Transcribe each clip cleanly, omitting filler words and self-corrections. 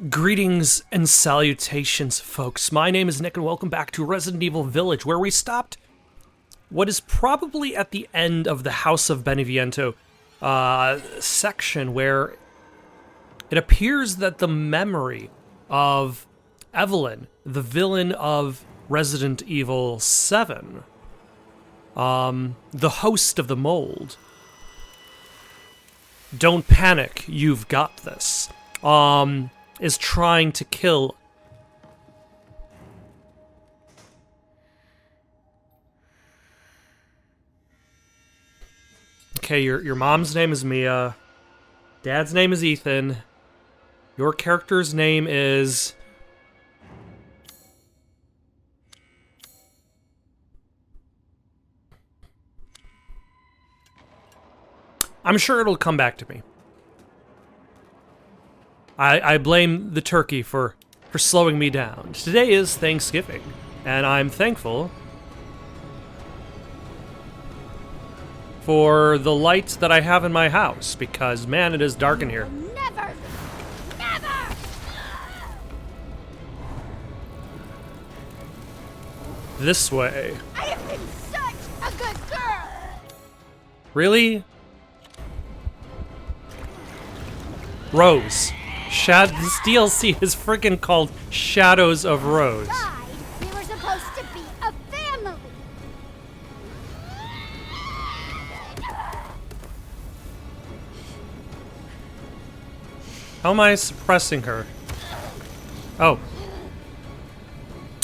Greetings and salutations, folks. My name is Nick, and welcome back to Resident Evil Village, where we stopped what is probably at the end of the House of Beneviento section, where it appears that the memory of Evelyn, the villain of Resident Evil 7, the host of the mold. Don't panic, you've got this. Is trying to kill. Okay, your mom's name is Mia. Dad's name is Ethan. Your character's name is... I'm sure it'll come back to me. I blame the turkey for slowing me down. Today is Thanksgiving, and I'm thankful for the lights that I have in my house, because, man, it is dark in here. Never! Never! This way. I have been such a good girl! Really? Rose. This DLC is freaking called Shadows of Rose. We were supposed to be a family! How am I suppressing her? Oh.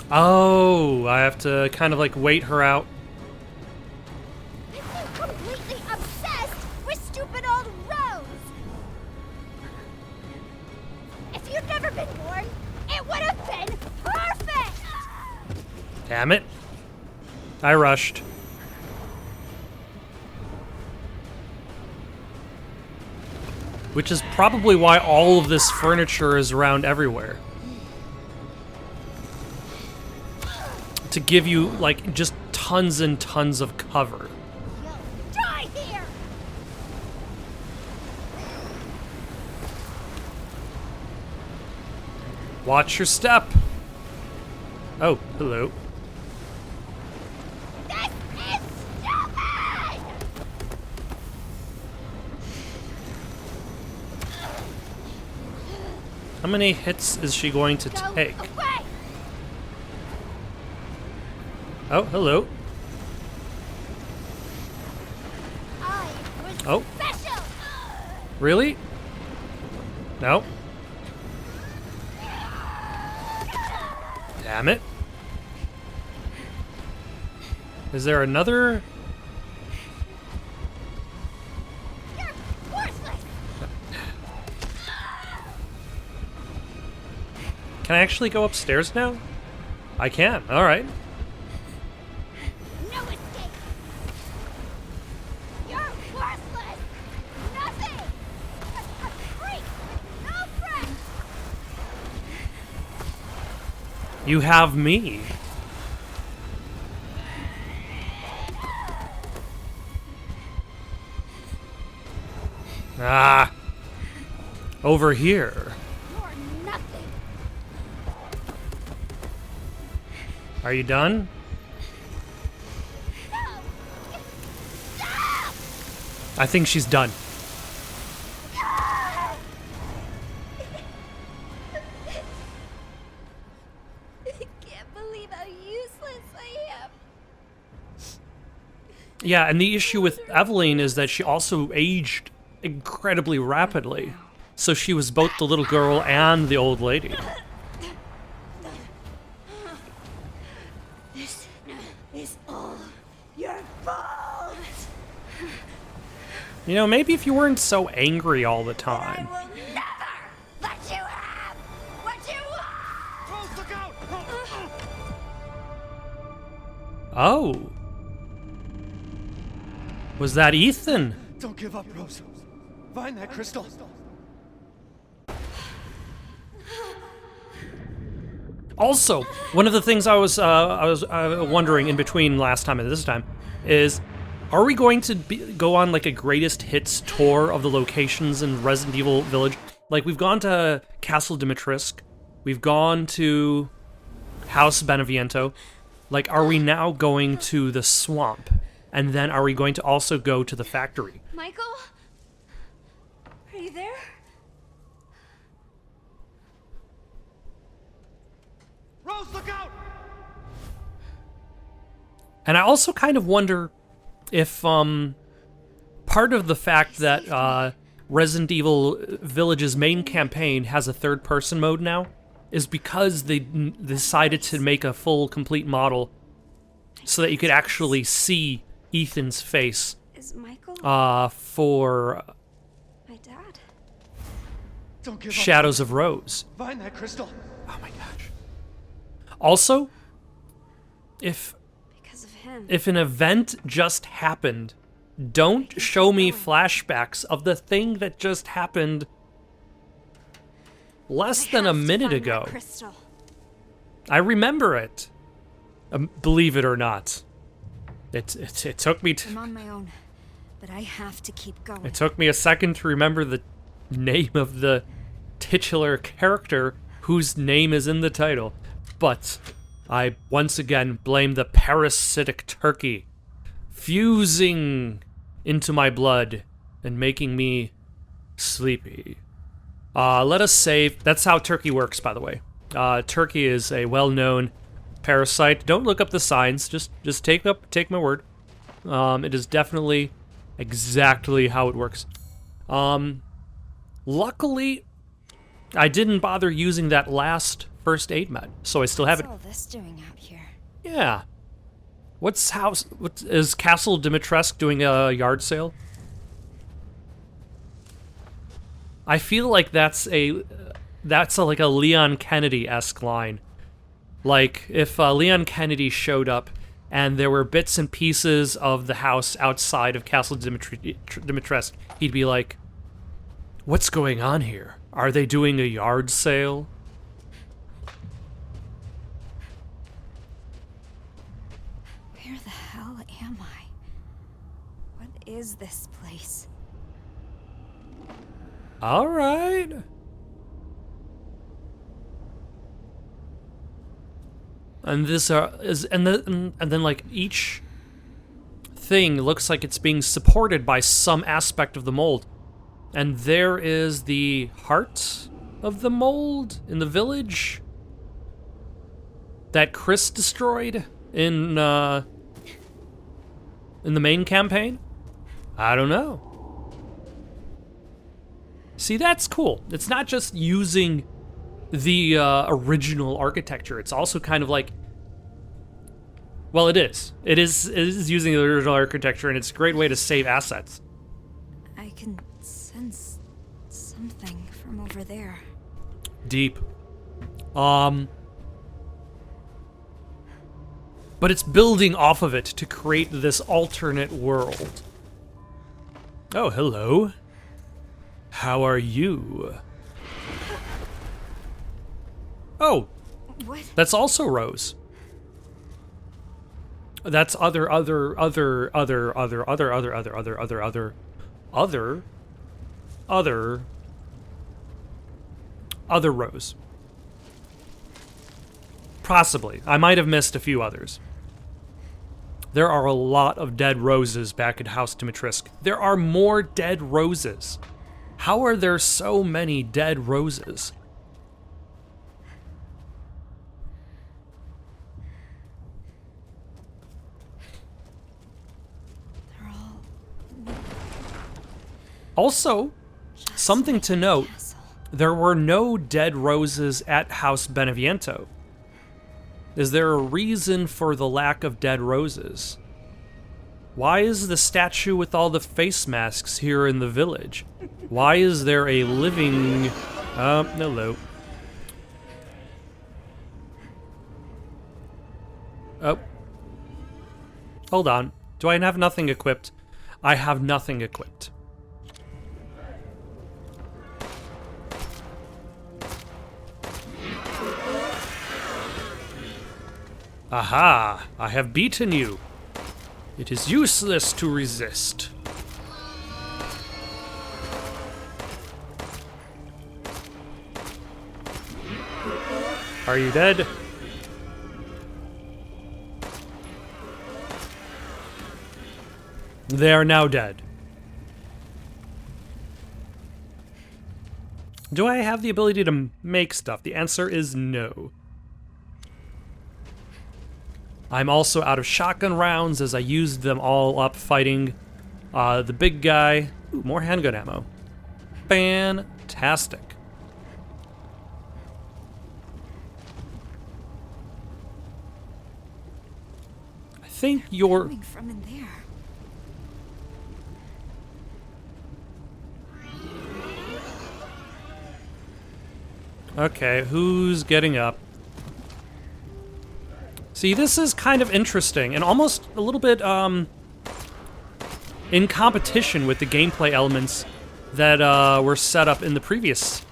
Oh, I have to kind of like wait her out. I'm completely obsessed with stupid old Rose! If you'd never been born, it would have been perfect! Damn it. I rushed. Which is probably why all of this furniture is around everywhere. To give you, like, just tons and tons of cover. You'll die here! Watch your step. Oh, hello. This is stupid! How many hits is she going to Go take? away! Oh, hello. I was Oh. special! Really? No. Damn it. Is there another? You're worthless! Can I actually go upstairs now? I can. All right. No escape! You're worthless! Nothing! A freak with no friends! You have me. Ah. Over here. You're nothing! Are you done? No! Stop! I think she's done. I can't believe how useless I am. Yeah, and the issue with Evelyn is that she also aged incredibly rapidly. So she was both the little girl and the old lady. This is all your fault! You know, maybe if you weren't so angry all the I time. will never let you have what you want! Rose, look out! Oh. Was that Ethan? Don't give up, Rose. Find that crystal. Also, one of the things I was wondering in between last time and this time is, are we going to go on like a greatest hits tour of the locations in Resident Evil Village? Like, we've gone to Castle Dimitrescu. We've gone to House Beneviento. Like, are we now going to the swamp? And then are we going to also go to the factory? Michael? Are you there? Rose, look out! And I also kind of wonder if, part of the fact that, Resident Evil Village's main campaign has a third-person mode now is because they decided to make a full, complete model so that you could actually see Ethan's face, Is Michael for my dad? Don't give Shadows of Rose. up. Find that crystal. Oh my gosh. Also, if Because of him. an event just happened, don't show me flashbacks of the thing that just happened less than a minute ago. Crystal. I remember it. Believe it or not. It took me I'm on my own, but I have to keep going. it took me a second to remember the name of the titular character whose name is in the title. But I once again blame the parasitic turkey fusing into my blood and making me sleepy. Let us save. That's how turkey works, by the way. Turkey is a well-known parasite. Don't look up the signs. Just take my word. It is definitely exactly how it works. Luckily, I didn't bother using that last first aid med, so I still have it. What's all this doing out here? Yeah. What is Castle Dimitrescu doing a yard sale? I feel like that's like a Leon Kennedy-esque line. Like, if Leon Kennedy showed up and there were bits and pieces of the house outside of Castle Dimitrescu, he'd be like, "What's going on here? Are they doing a yard sale?" Where the hell am I? What is this place? All right. And then like each thing looks like it's being supported by some aspect of the mold. And there is the heart of the mold in the village that Chris destroyed in the main campaign. I don't know. See, that's cool. It's not just using the original architecture. It's also kind of like, well, it is. It is using the original architecture, and it's a great way to save assets. I can sense something from over there. Deep. But it's building off of it to create this alternate world. Oh, hello. How are you? Oh, What? that's also Rose. That's other Rose. Possibly. I might have missed a few others. There are a lot of dead roses back at House Dimitrescu. There are more dead roses. How are there so many dead roses? They're all Also, something to note, castle. there were no dead roses at House Beneviento. Is there a reason for the lack of dead roses? Why is the statue with all the face masks here in the village? Why is there a living... hello. Oh. Hold on. Do I have nothing equipped? I have nothing equipped. Aha! I have beaten you. It is useless to resist. Are you dead? They are now dead. Do I have the ability to make stuff? The answer is no. I'm also out of shotgun rounds as I used them all up fighting the big guy. Ooh, more handgun ammo. Fantastic. I think you're... Coming from in there. Okay, who's getting up? See, this is kind of interesting and almost a little bit in competition with the gameplay elements that were set up in the previous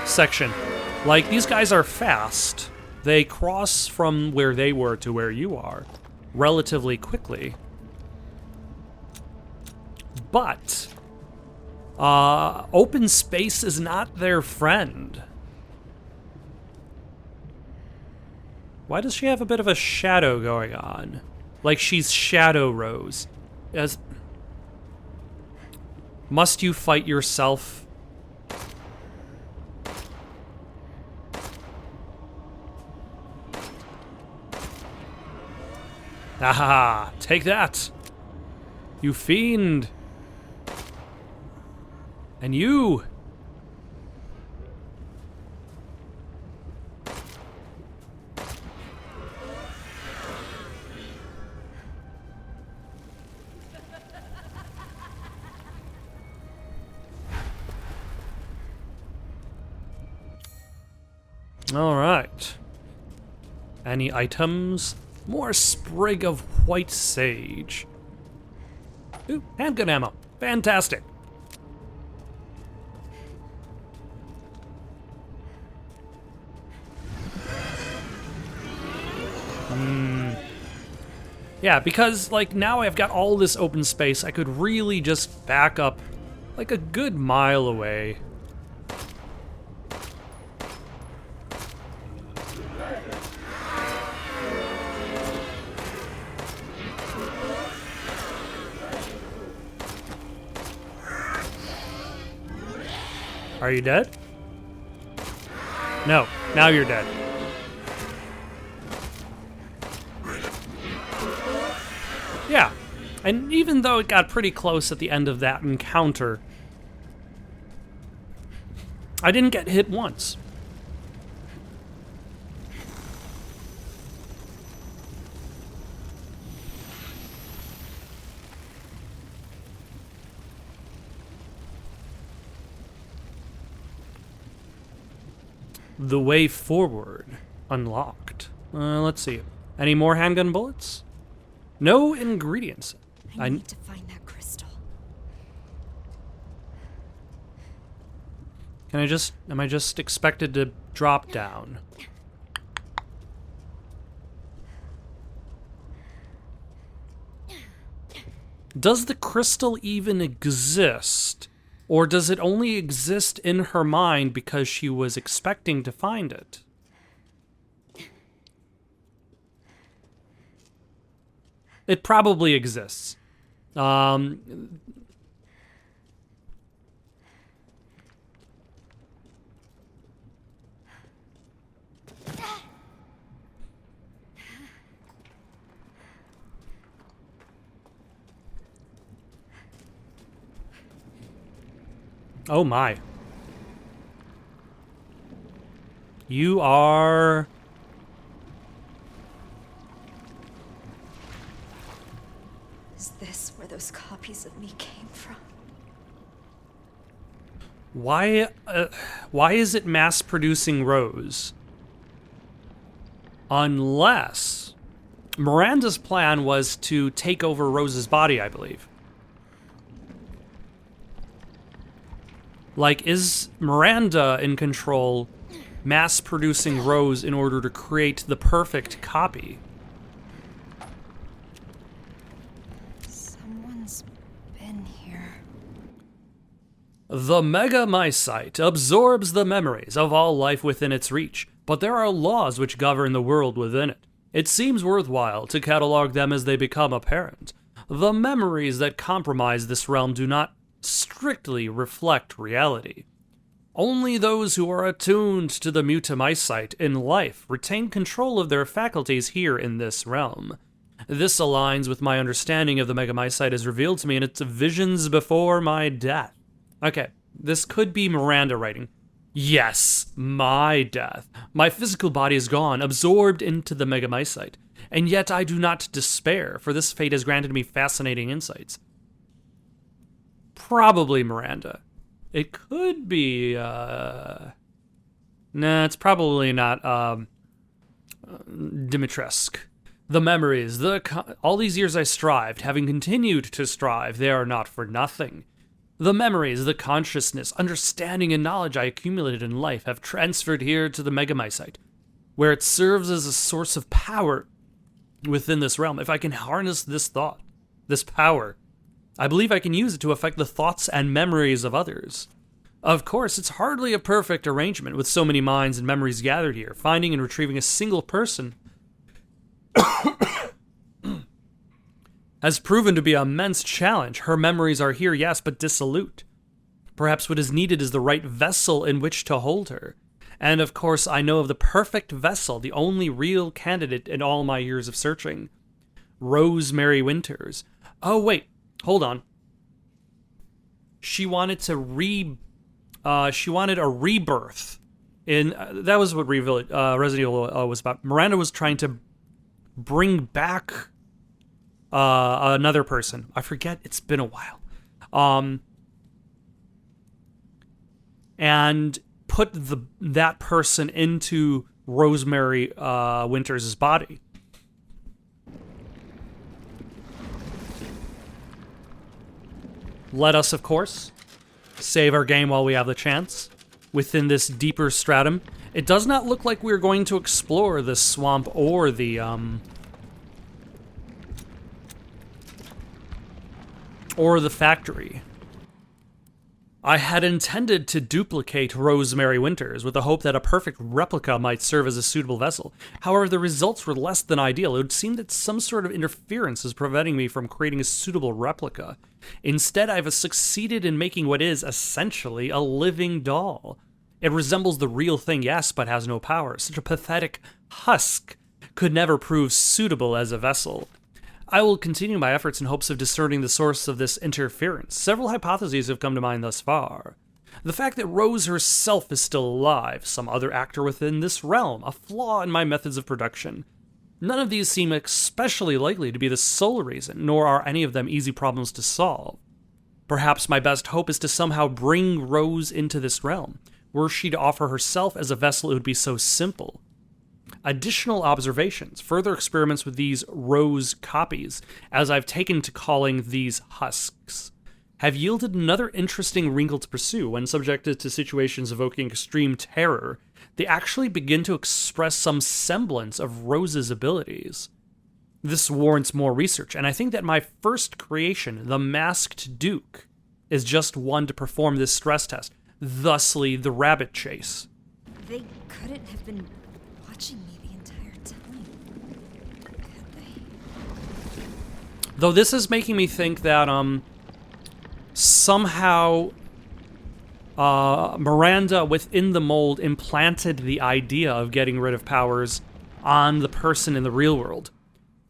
section. Like, these guys are fast. They cross from where they were to where you are relatively quickly. But open space is not their friend. Why does she have a bit of a shadow going on? Like she's Shadow Rose. Must you fight yourself? Aha! Take that! You fiend! And you! All right. Any items? More sprig of white sage. Ooh, handgun ammo. Fantastic. Yeah, because, like, now I've got all this open space, I could really just back up, like, a good mile away. Are you dead? No, now you're dead. Yeah, and even though it got pretty close at the end of that encounter, I didn't get hit once. The way forward unlocked. Let's see. Any more handgun bullets? No ingredients. I need to find that crystal. Am I just expected to drop down? Does the crystal even exist? Or does it only exist in her mind because she was expecting to find it? It probably exists. Oh my. You are... Is this where those copies of me came from? Why is it mass-producing Rose? Unless... Miranda's plan was to take over Rose's body, I believe. Like, is Miranda in control, mass-producing Rose in order to create the perfect copy? Someone's been here. The megamycite absorbs the memories of all life within its reach. but there are laws which govern the world within it. It seems worthwhile to catalog them as they become apparent. The memories that compromise this realm do not strictly reflect reality. Only those who are attuned to the mutamysite in life retain control of their faculties here in this realm. This aligns with my understanding of the megamysite as revealed to me in its visions before my death. Okay, this could be Miranda writing. Yes, my death. My physical body is gone, absorbed into the megamysite. And yet I do not despair, for this fate has granted me fascinating insights. Probably Miranda. It could be, Nah, it's probably not, Dimitrescu. The memories, all these years I strived, having continued to strive, they are not for nothing. The memories, the consciousness, understanding, and knowledge I accumulated in life have transferred here to the megamysite, where it serves as a source of power within this realm. If I can harness this thought, this power, I believe I can use it to affect the thoughts and memories of others. Of course, it's hardly a perfect arrangement with so many minds and memories gathered here. Finding and retrieving a single person has proven to be an immense challenge. Her memories are here, yes, but dissolute. Perhaps what is needed is the right vessel in which to hold her. And of course, I know of the perfect vessel, the only real candidate in all my years of searching. Rosemary Winters. Oh, wait, hold on. She wanted a rebirth. That was what Resident Evil was about. Miranda was trying to bring back another person. I forget, it's been a while. And put that person into Rosemary Winters' body. Let us, of course, save our game while we have the chance. Within this deeper stratum, it does not look like we're going to explore the swamp or the factory. I had intended to duplicate Rosemary Winters with the hope that a perfect replica might serve as a suitable vessel. However, the results were less than ideal. It would seem that some sort of interference is preventing me from creating a suitable replica. Instead, I've succeeded in making what is essentially a living doll. It resembles the real thing, yes, but has no power. Such a pathetic husk could never prove suitable as a vessel. I will continue my efforts in hopes of discerning the source of this interference. Several hypotheses have come to mind thus far. The fact that Rose herself is still alive, some other actor within this realm, a flaw in my methods of production. None of these seem especially likely to be the sole reason, nor are any of them easy problems to solve. Perhaps my best hope is to somehow bring Rose into this realm. Were she to offer herself as a vessel, it would be so simple. Additional observations, further experiments with these Rose copies, as I've taken to calling these husks, have yielded another interesting wrinkle to pursue. When subjected to situations evoking extreme terror, they actually begin to express some semblance of Rose's abilities. This warrants more research, and I think that my first creation, the Masked Duke, is just one to perform this stress test, thusly the rabbit chase. They couldn't have been watching me the entire time, could they? Though this is making me think that, somehow, Miranda within the mold implanted the idea of getting rid of powers on the person in the real world.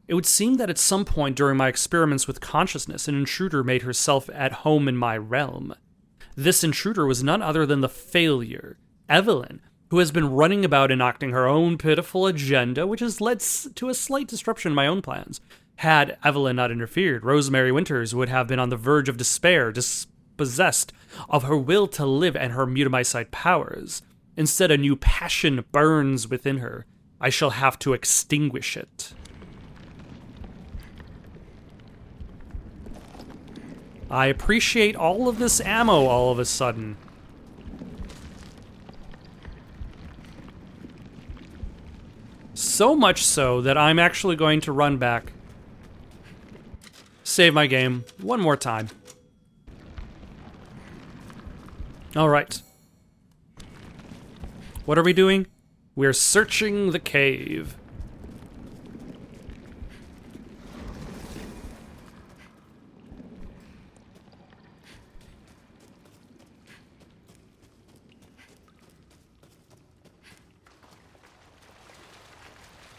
It would seem that at some point during my experiments with consciousness, an intruder made herself at home in my realm. This intruder was none other than the failure, Evelyn, who has been running about enacting her own pitiful agenda, which has led to a slight disruption in my own plans. Had Evelyn not interfered, Rosemary Winters would have been on the verge of despair, dispossessed of her will to live and her mutamysite powers. Instead, a new passion burns within her. I shall have to extinguish it. I appreciate all of this ammo all of a sudden. So much so that I'm actually going to run back, save my game one more time. All right. What are we doing? We're searching the cave.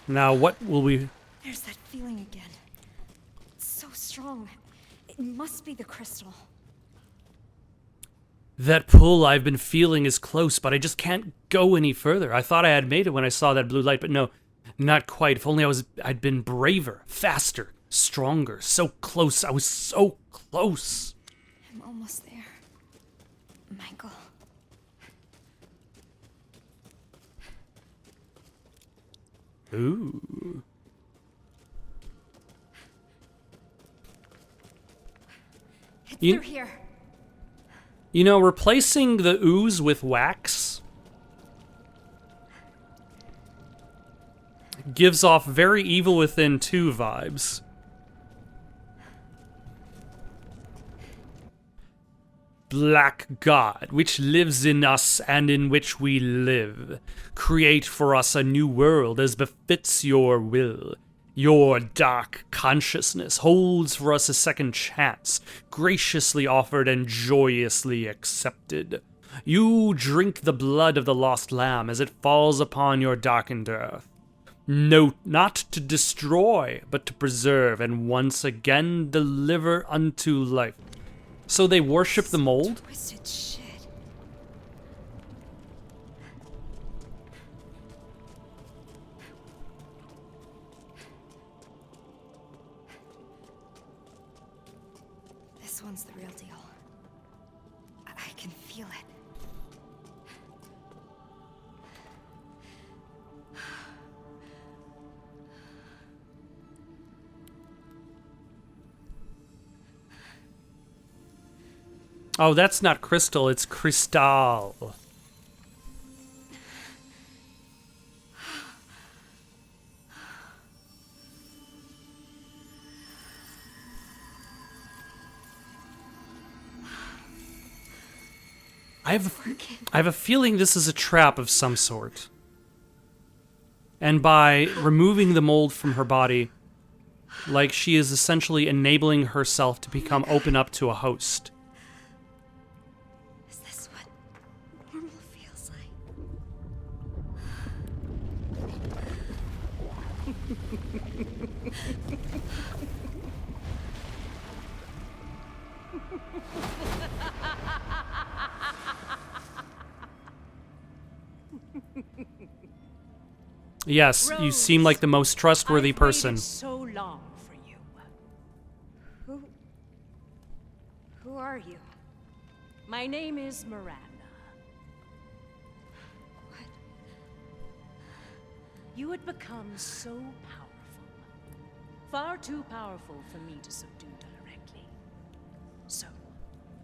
Now, what will we... There's that feeling again. It's so strong. It must be the crystal. That pull I've been feeling is close, but I just can't go any further. I thought I had made it when I saw that blue light, but no, not quite. If only I'd been braver, faster, stronger. So close. I was so close. I'm almost there. Michael. Ooh. It's You- through here. You know, replacing the ooze with wax gives off very Evil Within 2 vibes. Black God, which lives in us and in which we live, create for us a new world as befits your will. Your dark consciousness holds for us a second chance, graciously offered and joyously accepted. You drink the blood of the lost lamb as it falls upon your darkened earth. No, not to destroy, but to preserve and once again deliver unto life. So they worship the mold? Twisted shit. This one's the real deal. I can feel it. Oh, that's not crystal, it's crystal. I have a feeling this is a trap of some sort. And by removing the mold from her body, like she is essentially enabling herself to become open up to a host. Is this what normal feels Yes, you seem like the most trustworthy person. So long for you. Who are you? My name is Miranda. What? You had become so powerful. Far too powerful for me to subdue directly. So,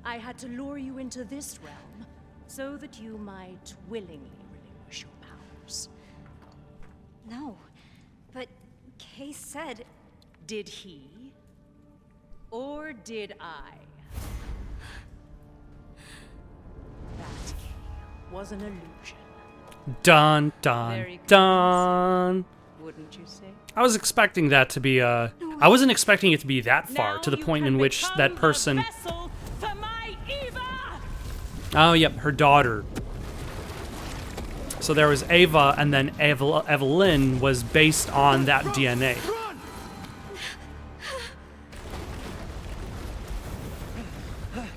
I had to lure you into this realm so that you might willingly relinquish your powers. No. But Kay said... Did he? Or did I? That was an illusion. Dun, dun, Very dun. Wouldn't you say? I was expecting that to be, I wasn't expecting it to be that far, Now to the you point can in which become that the person... vessel for my Eva! Oh, yep, her daughter. So there was Ava, and then Evelyn was based on that DNA. Run!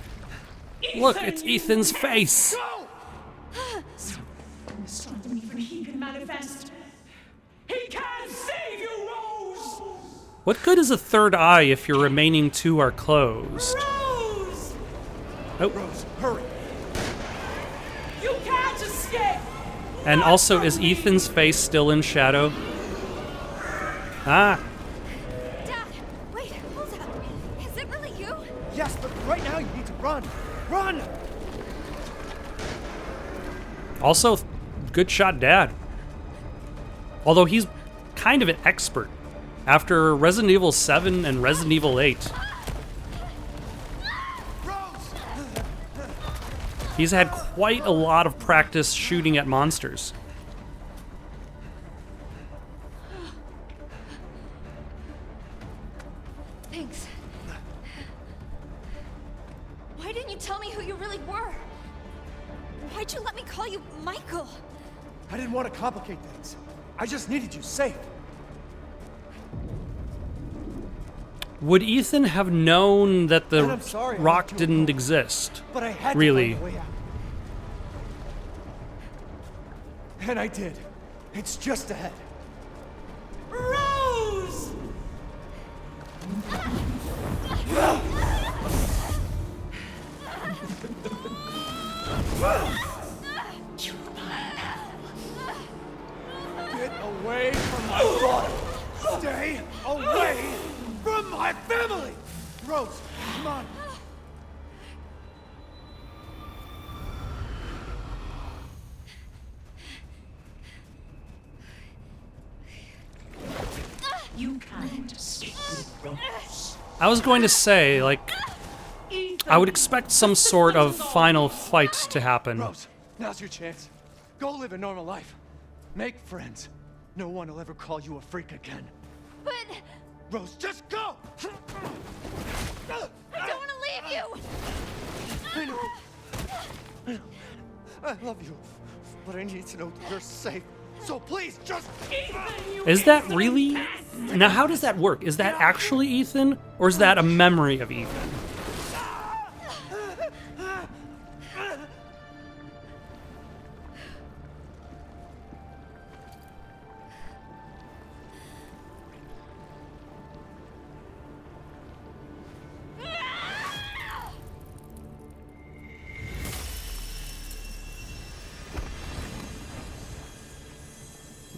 Look, it's Ethan's face. Go! Stop me for he can manifest. He can save you, Rose! What good is a third eye if your remaining two are closed? Rose! Oh, Rose, hurry! You can't escape! and also, is Ethan's face still in shadow? Ah, Dad! Wait, hold up. Is it really you? Yes, but right now you need to run! Run! also, good shot, Dad. Although he's kind of an expert. After Resident Evil 7 and Resident Evil 8, Rose! he's had quite a lot of practice shooting at monsters. Thanks. Why didn't you tell me who you really were? Why'd you let me call you Michael? I didn't want to complicate things. I just needed you safe. Would Ethan have known that And the I'm sorry I rock left you didn't alone, exist? But I had Really? to find a way out. And I did. It's just ahead. Rose! Get away from my daughter! Stay away from my family! Rose, come on! You can't escape Rose. I was going to say, like, I would expect some sort of final fight to happen. Rose, now's your chance. Go live a normal life. Make friends. No one will ever call you a freak again. But Rose, just go! I don't want to leave you! I know. I know. I love you. But I need to know that you're safe. So please, just... Is that really? Now, how does that work? Is that actually Ethan, or is that a memory of Ethan?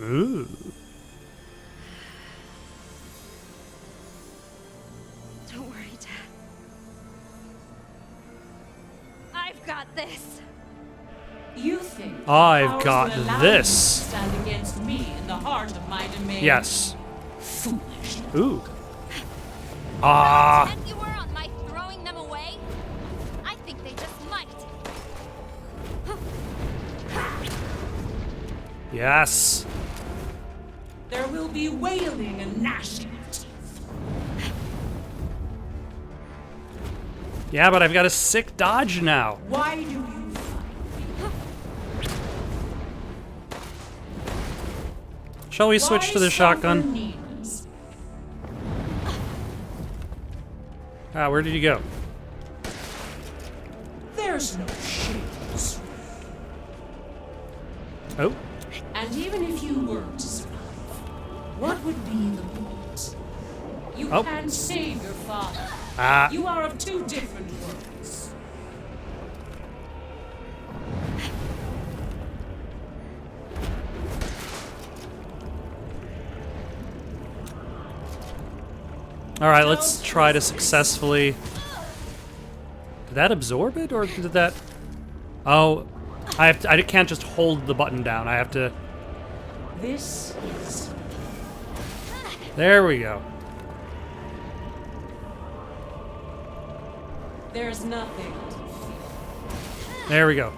Ooh. Don't worry, Dad. I've got this. You think I've powers got will allow this. you to stand against me in the heart of my domain? Yes. Foolish. Ooh. Ah. Intent you were on my throwing them away? I think they just might. Yes. There will be wailing and gnashing of teeth. Yeah, but I've got a sick dodge now. Why do you fight me? Shall we switch Why to the suffer shotgun? needless? Ah, where did you go? There's no shame. Oh. And even if you were to survive, what would be the point? You Oh. can't save your father. Ah. You are of two different worlds. All right, let's try to successfully. Did that absorb it, or did that? Oh, I have to, I can't just hold the button down. I have to. This is There we go. there's nothing to fear. There we go.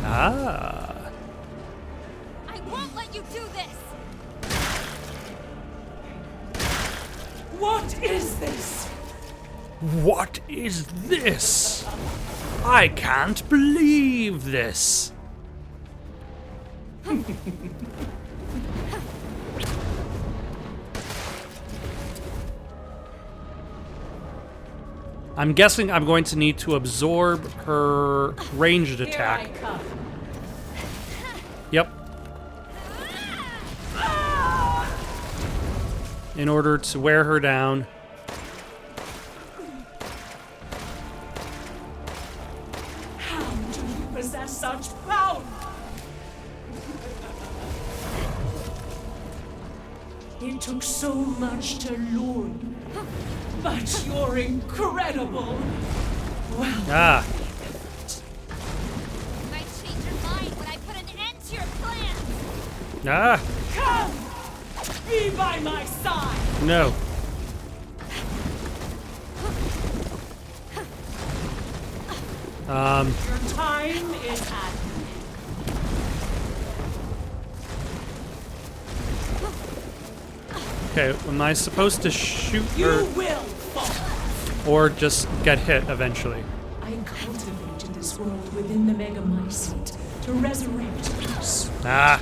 Ah. I won't let you do this! What is this? What is this? I can't believe this. I'm guessing I'm going to need to absorb her ranged Here attack. I come. Yep. In order to wear her down. How do you possess such power? It took so much to lure you, but you're incredible. Well, Ah. You might change your mind when I put an end to your plan! Ah. come! Be by my side! No. Your time is at an end. Okay, am I supposed to shoot You her will fall. or just get hit eventually? I cultivated this world within the Megamycete to resurrect peace. Ah.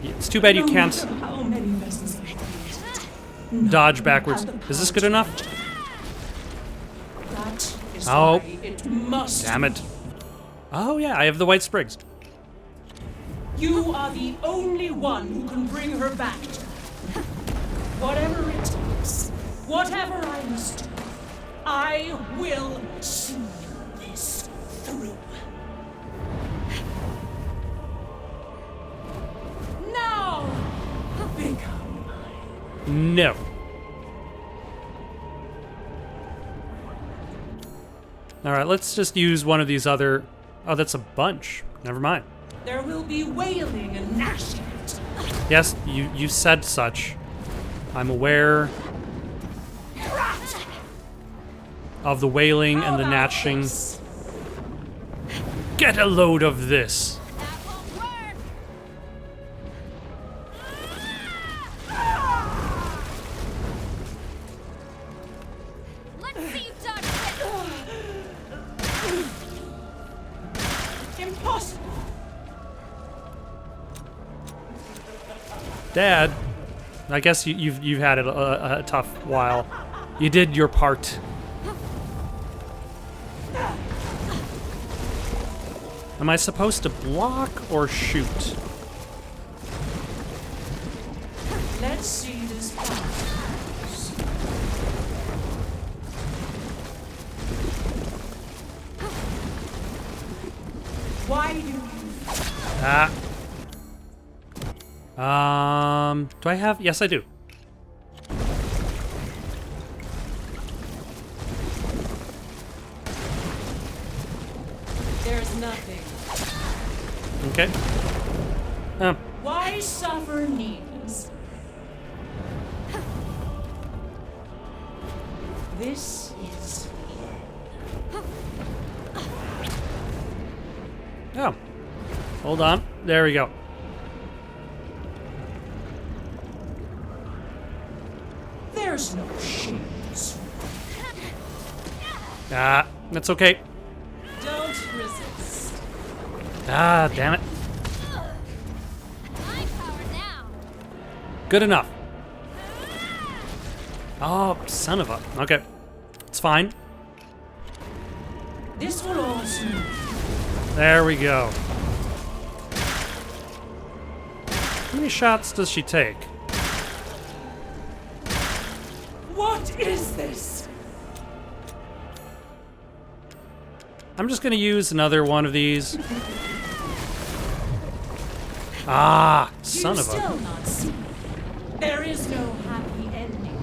It's too bad you No can't matter how many vessels I created, dodge none backwards. had the Is this power good to enough? reach it. That is Oh. why it must. Damn it. Oh yeah, I have the white sprigs. You are the only one who can bring her back to me. Whatever it takes, whatever I must do, I will see this through. Now, become mine. No. Alright, let's just use one of these other... Oh, that's a bunch. Never mind. There will be wailing and gnashing. Yes, you said such. I'm aware of the wailing and the How about gnashing. this? Get a load of this. That won't work. Let's see you dodge this. Impossible. Dad, I guess you've had it a tough while. You did your part. Am I supposed to block or shoot? Let's see this pass. Why do you Ah. Do I have? Yes, I do. There's nothing. Okay. Oh, Why suffer needs? This is oh. Hold on. There we go. there's no shades. Ah, that's okay. Don't resist. Ah, damn it. My power now. Good enough. Oh, son of a... Okay. It's fine. This will all soon. There we go. How many shots does she take? What is this? I'm just gonna use another one of these. Ah, son you of a... still not see. There is no happy ending.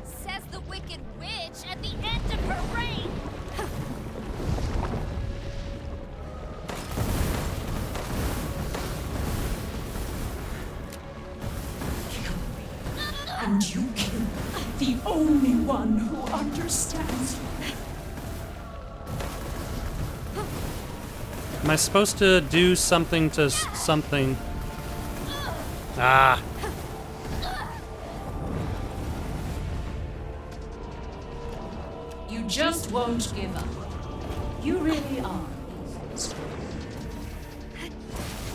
Says the Wicked Witch at the end of her reign. Kill me. And you kill the only one who understands you. Am I supposed to do something to something? Ah. You just won't give up. You really are.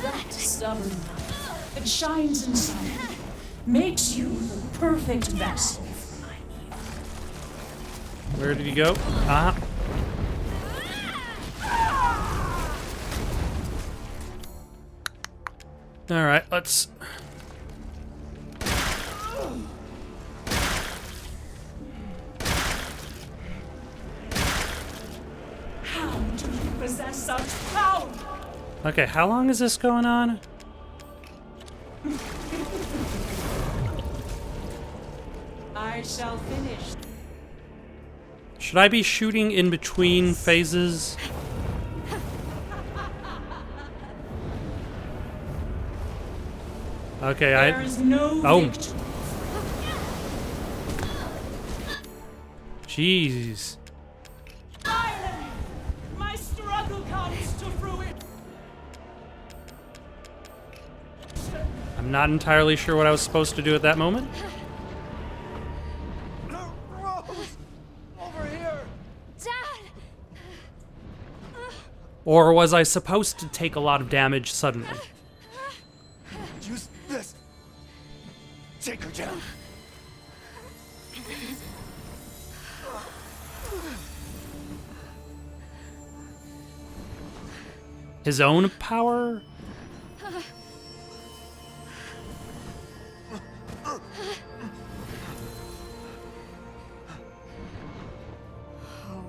That stubborn light that shines inside you makes you the perfect vessel for my evil. Where did he go? Ah. Alright, let's... How do you possess such power? Okay, how long is this going on? I shall finish. Should I be shooting in between phases? Okay, There is no Oh. victory. Jeez. Finally, my struggle comes to fruition. I'm not entirely sure what I was supposed to do at that moment. No, Rose! Over here! Dad! Or was I supposed to take a lot of damage suddenly? Use this. Take her down. His own power? Oh,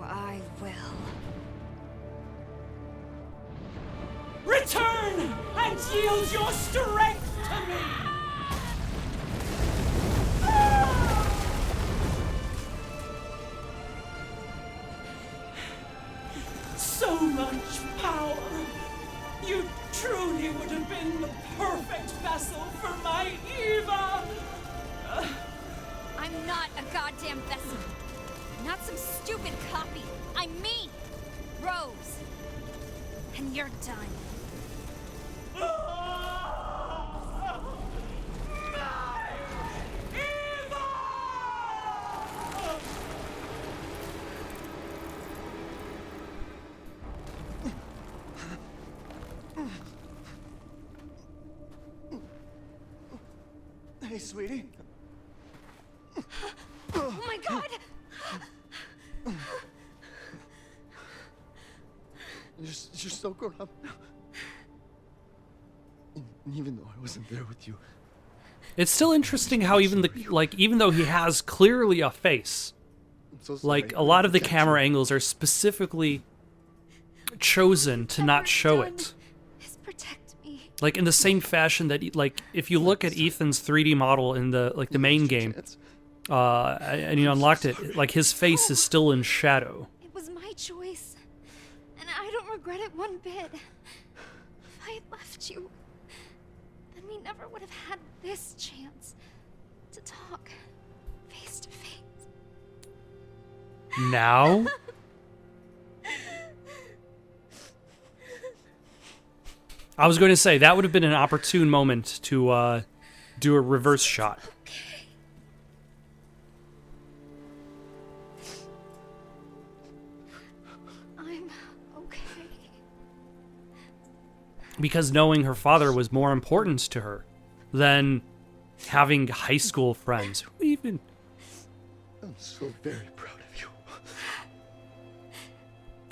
I will. Return and yield your strength to me! So much power! You truly would have been the perfect vessel for my Eva! I'm not a goddamn vessel. Not some stupid copy. I'm me, Rose. And you're done. Hey, sweetie. Oh my god! You're so grown up now. And even though I wasn't there with you, It's still interesting how even though he has clearly a face, I'm so sorry. like a lot of the camera angles are specifically chosen to not show it. Just protect me. Like in the same fashion that like if you look at Ethan's 3D model in the main game, and you unlocked it, like his face is still in shadow. It was my choice. And I don't regret it one bit. If I had left you, then we never would have had this chance to talk face to face. Now? I was going to say, that would have been an opportune moment to do a reverse shot. I'm okay. Because knowing her father was more important to her than having high school friends. Who even... I'm so very proud of you.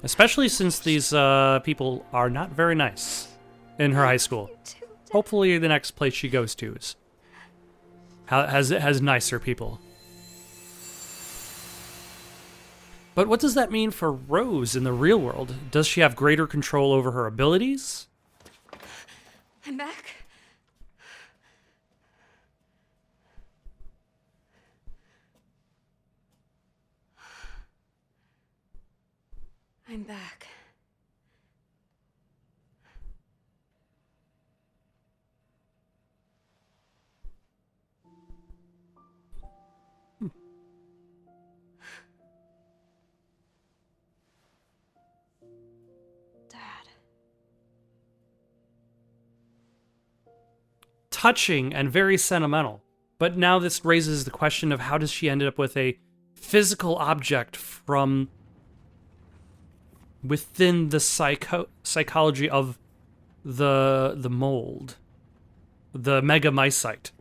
Especially since these people are not very nice in her high school. You too, Dad. Hopefully the next place she goes to has nicer people. But what does that mean for Rose in the real world? Does she have greater control over her abilities? I'm back. I'm back. Dad. Touching and very sentimental. But now this raises the question of how does she end up with a physical object from within the psychology of the mold, the megamycete.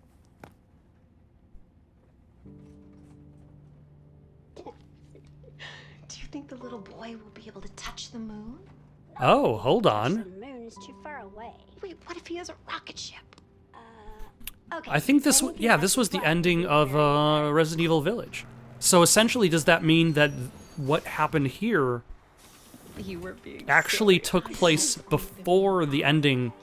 Do you think the little boy will be able to touch the moon? Oh, hold on. The moon is too far away. Wait, what if he has a rocket ship? Okay. I think this, this was the ending of Resident Evil Village. So essentially, does that mean that what happened here You were being actually took place before the ending,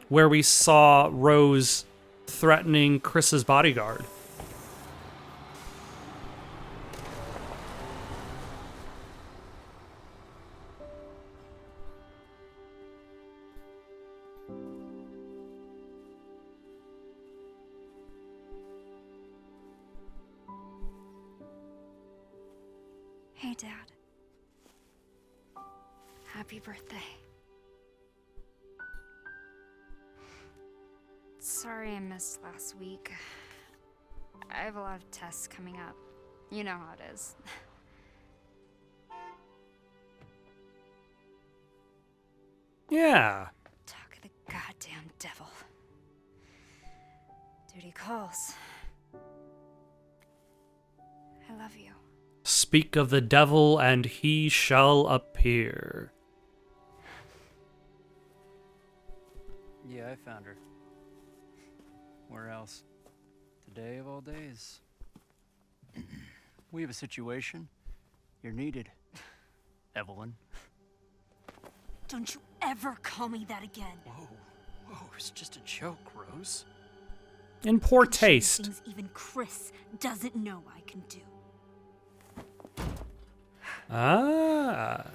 where we saw Rose threatening Chris's bodyguard? Hey, Dad. Happy birthday. Sorry I missed last week. I have a lot of tests coming up. You know how it is. Yeah. Talk of the goddamn devil. Duty calls. I love you. Speak of the devil, and he shall appear. Yeah, I found her. Where else? Today of all days. We have a situation. You're needed, Evelyn. Don't you ever call me that again. Whoa, it's just a joke, Rose. In poor Can show you taste. Things even Chris doesn't know I can do. Ah.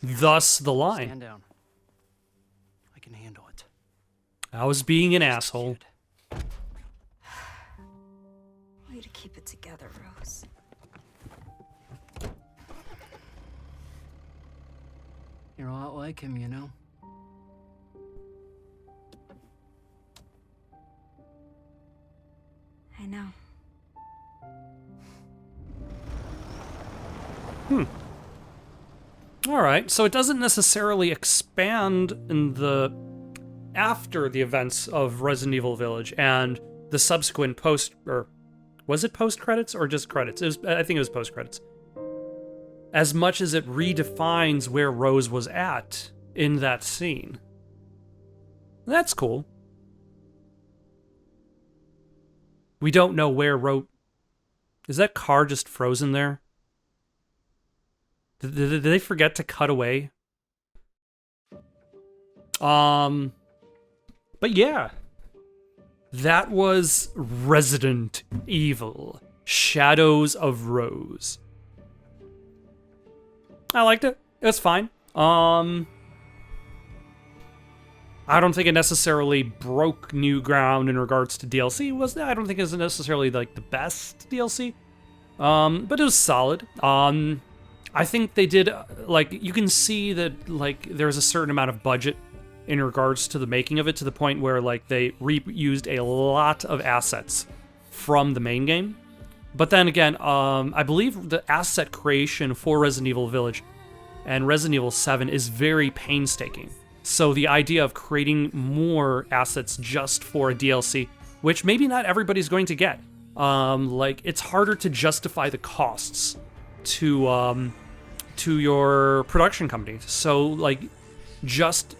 Thus the line. Stand down. I can handle it. I was being an asshole. Way to keep it together, Rose. You're a lot like him, you know? I know. Alright, so it doesn't necessarily expand in the... after the events of Resident Evil Village and the subsequent post... or... was it post-credits or just credits? I think it was post-credits. As much as it redefines where Rose was at in that scene. That's cool. We don't know where Rose... Is that car just frozen there? Did they forget to cut away? But yeah. That was Resident Evil. Shadows of Rose. I liked it. It was fine. I don't think it necessarily broke new ground in regards to DLC. I don't think it was necessarily like the best DLC. But it was solid. I think they did, like, you can see that, like, there's a certain amount of budget in regards to the making of it, to the point where, like, they reused a lot of assets from the main game. But then again, I believe the asset creation for Resident Evil Village and Resident Evil 7 is very painstaking. So the idea of creating more assets just for a DLC, which maybe not everybody's going to get, like, it's harder to justify the costs to your production company. So, like, just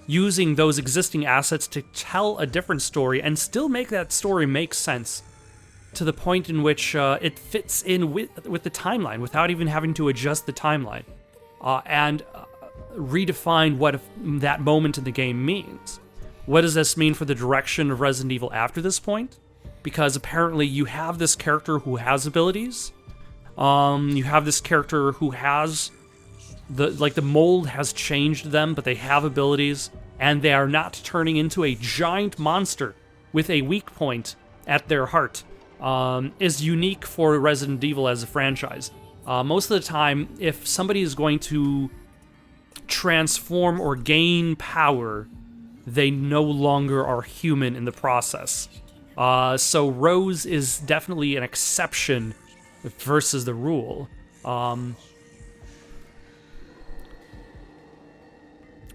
using those existing assets to tell a different story and still make that story make sense to the point in which it fits in with the timeline without even having to adjust the timeline and redefine what that moment in the game means. What does this mean for the direction of Resident Evil after this point? Because apparently you have this character who has abilities. You have this character who has the mold has changed them, but they have abilities, and they are not turning into a giant monster with a weak point at their heart. Is unique for Resident Evil as a franchise. Most of the time, if somebody is going to transform or gain power, they no longer are human in the process. So Rose is definitely an exception versus the rule.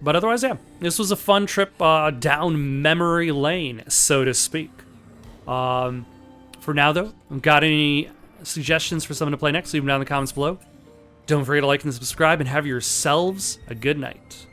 But otherwise, yeah, this was a fun trip down memory lane, so to speak. For now, though, got any suggestions for someone to play next? Leave them down in the comments below. Don't forget to like and subscribe, and have yourselves a good night.